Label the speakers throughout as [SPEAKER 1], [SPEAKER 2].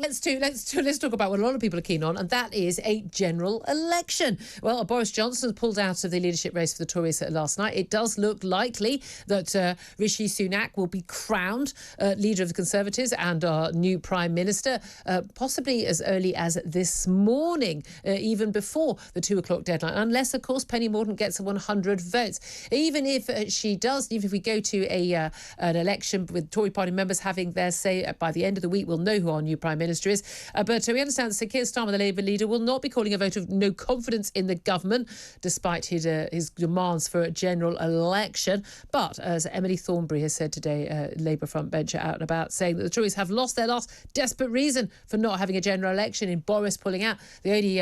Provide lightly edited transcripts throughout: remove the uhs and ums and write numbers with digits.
[SPEAKER 1] let's talk about what a lot of people are keen on, and that is a general election. Well, Boris Johnson pulled out of the leadership race for the Tories last night. It does look likely that Rishi Sunak will be crowned leader of the Conservatives and our new Prime Minister, possibly as early as this morning, even before the 2 o'clock deadline, unless, of course, Penny Mordaunt gets 100 votes. Even if she does, even if we go to an election with Tory party members having their say by the end of the week, we'll know who our new Prime Minister is. But we understand that Sir Keir Starmer, the Labour leader, will not be calling a vote of no confidence in the government, despite his demands for a general election. But as Emily Thornberry has said today, Labour frontbencher out and about, saying that the Tories have lost their last desperate reason for not having a general election in Boris pulling out, the only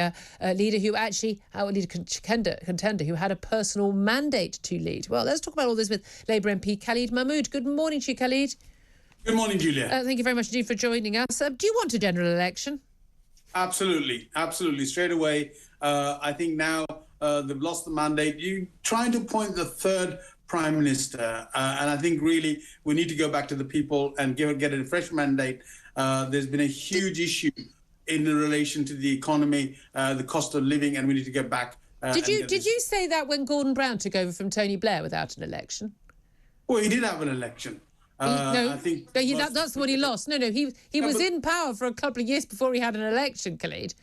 [SPEAKER 1] leader who actually, contender who had a personal mandate to lead. Well, let's talk about all this with Labour MP Khalid Mahmood. Good morning to you, Khalid.
[SPEAKER 2] Good morning, Julia.
[SPEAKER 1] Thank you very much indeed for joining us. Do you want a general election?
[SPEAKER 2] Absolutely. Straight away, I think now they've lost the mandate. You're trying to appoint the third Prime Minister, and I think really we need to go back to the people and get a fresh mandate. There's been a huge issue in relation to the economy, the cost of living, and we need to get back.
[SPEAKER 1] Did you say that when Gordon Brown took over from Tony Blair without an election?
[SPEAKER 2] Well, he did have an election.
[SPEAKER 1] That's what he lost. No, he was in power for a couple of years before he had an election, Khalid.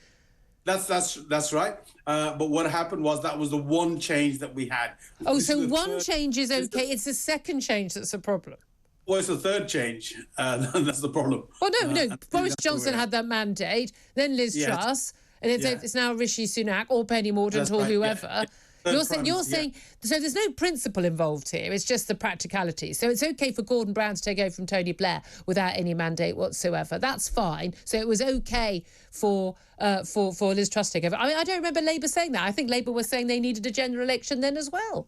[SPEAKER 2] That's right. But what happened was that was the one change that we had.
[SPEAKER 1] So one change is okay. It's the second change that's a problem.
[SPEAKER 2] Well, it's the third change. That's the problem.
[SPEAKER 1] Well, no. Boris Johnson had that mandate, then Liz Truss, and it's now Rishi Sunak or Penny Mordaunt or whoever. Yeah. You're saying so there's no principle involved here. It's just the practicality. So it's okay for Gordon Brown to take over from Tony Blair without any mandate whatsoever. That's fine. So it was okay for Liz Truss to take over. I mean, I don't remember Labour saying that. I think Labour was saying they needed a general election then as well.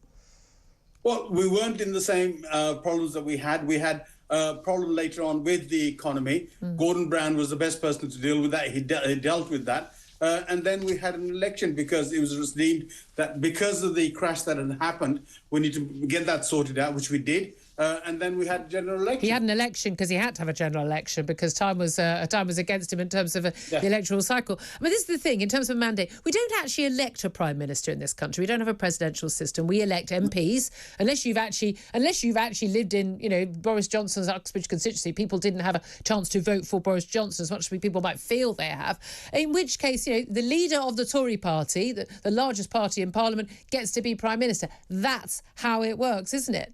[SPEAKER 2] Well, we weren't in the same problems that we had. We had a problem later on with the economy. Gordon Brown was the best person to deal with that. He dealt with that. And then we had an election because it was deemed that because of the crash that had happened, we need to get that sorted out, which we did. And then we had a general election.
[SPEAKER 1] He had an election because he had to have a general election because time was against him in terms of the electoral cycle. I mean, this is the thing, in terms of mandate, we don't actually elect a prime minister in this country. We don't have a presidential system. We elect MPs. Unless you've actually lived in, Boris Johnson's Uxbridge constituency, people didn't have a chance to vote for Boris Johnson as much as people might feel they have. In which case, the leader of the Tory party, the largest party in Parliament, gets to be prime minister. That's how it works, isn't it?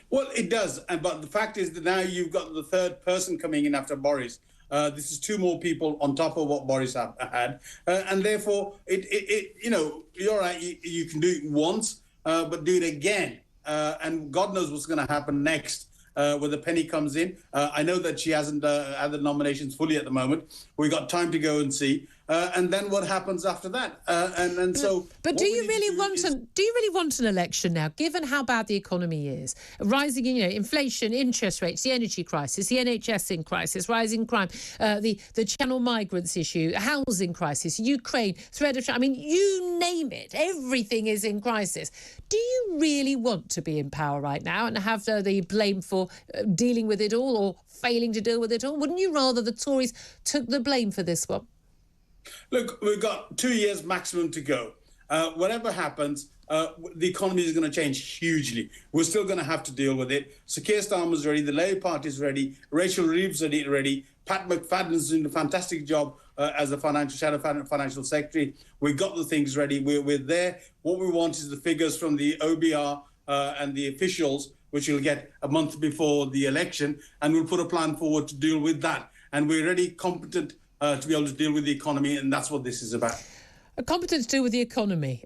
[SPEAKER 2] Well, it does. But the fact is that now you've got the third person coming in after Boris. This is two more people on top of what Boris had. And therefore, you're right, you can do it once, but do it again. And God knows what's going to happen next. Whether Penny comes in. I know that she hasn't had the nominations fully at the moment. We've got time to go and see. And then what happens after that?
[SPEAKER 1] But do you really want an election now, given how bad the economy is? Rising, inflation, interest rates, the energy crisis, the NHS in crisis, rising crime, the channel migrants issue, housing crisis, Ukraine, threat of... I mean, you name it. Everything is in crisis. Do you really want to be in power right now and have the blame for dealing with it all or failing to deal with it all? Wouldn't you rather the Tories took the blame for this one?
[SPEAKER 2] Look, we've got 2 years maximum to go. Whatever happens, the economy is going to change hugely. We're still going to have to deal with it. Sir Keir Starmer's ready. The Labour Party is ready. Rachel Reeves is ready. Pat McFadden's doing a fantastic job as a financial secretary. We've got the things ready. We're there. What we want is the figures from the OBR and the officials, which we'll get a month before the election, and we'll put a plan forward to deal with that. And we're ready, competent to be able to deal with the economy, and that's what this is about.
[SPEAKER 1] A competence to do with the economy.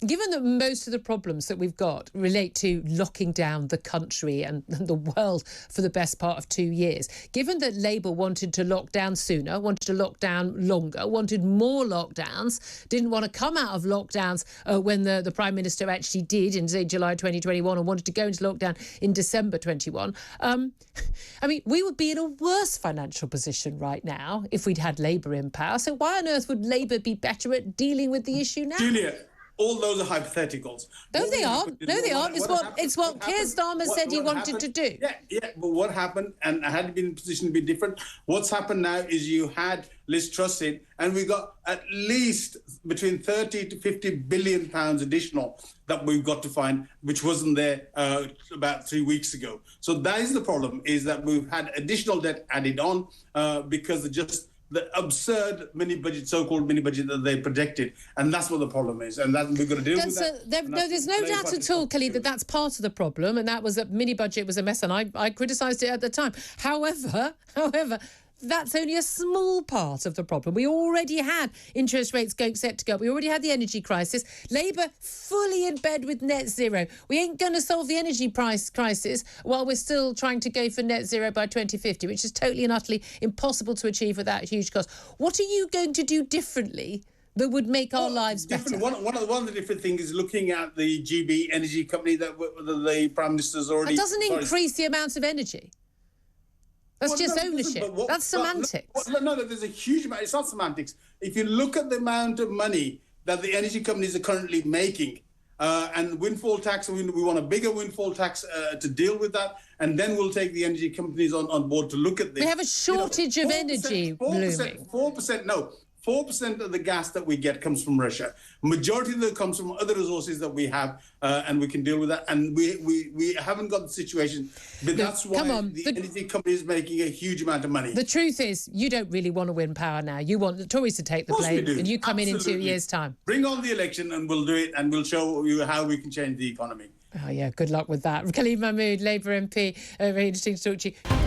[SPEAKER 1] Given that most of the problems that we've got relate to locking down the country and the world for the best part of 2 years, given that Labour wanted to lock down sooner, wanted to lock down longer, wanted more lockdowns, didn't want to come out of lockdowns when the Prime Minister actually did in, say, July 2021 and wanted to go into lockdown in December 21, I mean, we would be in a worse financial position right now if we'd had Labour in power. So why on earth would Labour be better at dealing with the issue now?
[SPEAKER 2] Julia, all those are hypotheticals.
[SPEAKER 1] No, they aren't. No, they aren't. It's what Keir Starmer said he wanted to do.
[SPEAKER 2] Yeah, but what happened, and I had been in a position to be different, what's happened now is you had Liz Truss in, and we got at least between 30 to 50 billion pounds additional that we've got to find, which wasn't there about 3 weeks ago. So that is the problem, is that we've had additional debt added on because of just the absurd mini-budget, so-called mini-budget that they projected. And that's what the problem is. And that we're going to deal with that.
[SPEAKER 1] There's no doubt at all, Khalid, that that's part of the problem. And that was that mini-budget was a mess. And I criticised it at the time. However, that's only a small part of the problem. We already had interest rates set to go up. We already had the energy crisis. Labour fully in bed with net zero. We ain't going to solve the energy price crisis while we're still trying to go for net zero by 2050, which is totally and utterly impossible to achieve without huge costs. What are you going to do differently that would make our lives better?
[SPEAKER 2] One of the different things is looking at the GB energy company that the Prime Minister's already...
[SPEAKER 1] That doesn't increase the amount of energy. That's just ownership. That's semantics.
[SPEAKER 2] No, there's a huge amount. It's not semantics. If you look at the amount of money that the energy companies are currently making, and windfall tax, we want a bigger windfall tax to deal with that, and then we'll take the energy companies on board to look at this.
[SPEAKER 1] We have a shortage of energy looming.
[SPEAKER 2] 4% of the gas that we get comes from Russia. Majority of it comes from other resources that we have, and we can deal with that. And we haven't got the situation, but that's why the energy company is making a huge amount of money.
[SPEAKER 1] The truth is, you don't really want to win power now. You want the Tories to take the blame, and you come in 2 years' time.
[SPEAKER 2] Bring on the election, and we'll do it, and we'll show you how we can change the economy.
[SPEAKER 1] Oh, yeah, good luck with that. Khalid Mahmood, Labour MP, very interesting to talk to you.